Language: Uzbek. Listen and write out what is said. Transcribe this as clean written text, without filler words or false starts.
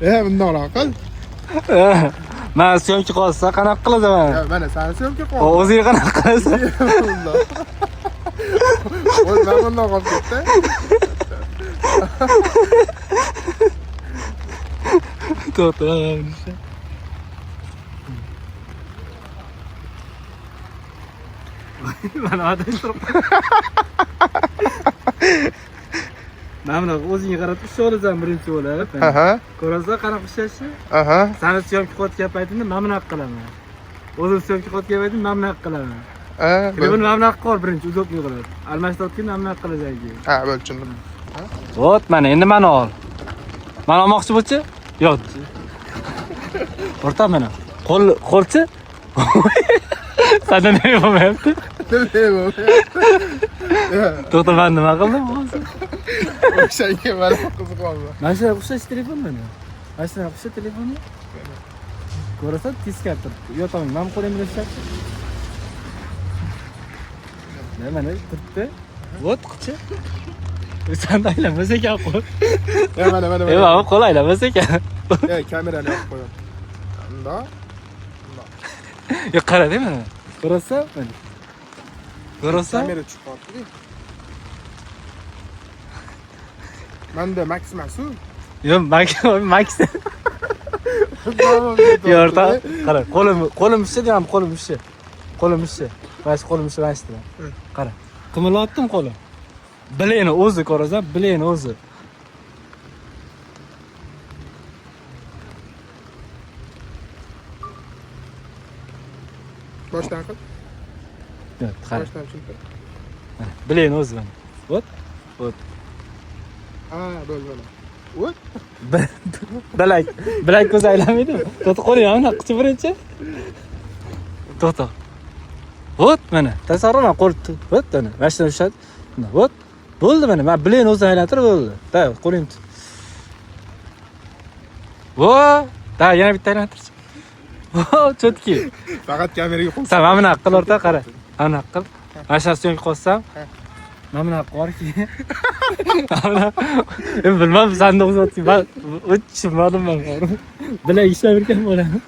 Bundoq qil. Men syomka qolsa qanaqa qilaman? Mana seni syomka qil. O'zing qanaqa qilasan? Voy, men bundoq qolib ketdi. To'g'ri. Mana adam turib. Mana bunaqa o'zingga qarab tushib olasan birinchi bo'lib. Aha. Ko'rasan qanaqa ushlashni? Aha. Sani syomka qilayotgan paytingda men bunaqa qilaman. O'zim syomka qilayotgan paytimda men bunaqa qilaman. Buni men bunaqa qil birinchi uzatmay qilib. Almashtirib men bunaqa qilasan keyin. Ha, bo'ldim. Vot mana endi meni ol. Mana olmoqchi bo'lchi? Yo'q. O'rta mana. Qo'lchi? Sana ne bo'lmayapti? To'xta, men nima qildim hozir? O'shanga mana qiziqolma. Mana shu o'xshash telefon mana. Mana shu o'xshash telefonni. Ko'rasan, teskari turibdi. Yo tomon, men qo'lim bilan ishlatdim. Mana turibdi. Vot qichi. Sen aylanmas ekan qo'l. Mana. Mana qo'l aylanmas ekan. Kamerani olib qo'ydim. Unda. Yo qaradi mana. Ko'rasan mana. Ko'rasan? Kamera tushib qoldi. Menda Max. Yo Max. Yorta. Qara, qo'lim ishda ham qo'lim ishda. Qo'lim ishda. Mana shu qo'lim ishda mana. Qara. Qimirlatdim qo'lim. Bileni o'zi ko'rasan, bileni o'zi. Boshdan qil. Yo'q, qara. Boshdan tushuntir. Bileni o'zi mana. Vot. Ha, bo'ldi. Vot. Bilak ko'z aylanmaydimi? To'xta qo'ling, mana qichi birinchi. To'xta. Vot mana, tasavvurma qo'l. Vot mana, mashina ushladi. Vot. Bo'ldi mana, men bileni o'zi aylantirib bo'ldi. Da, qo'ling. Vo, da yana bitta aylantirchi. Vo, chotki. Faqat kameraga qo'y. Sen mana qil o'rta qara. Ana qil. Mana shu syomka qo'ysam. Mana qorki. Mana bilmam, sen de uzatding. Ben tushunmadim men. Bilak ishlab yurgan bo'laman.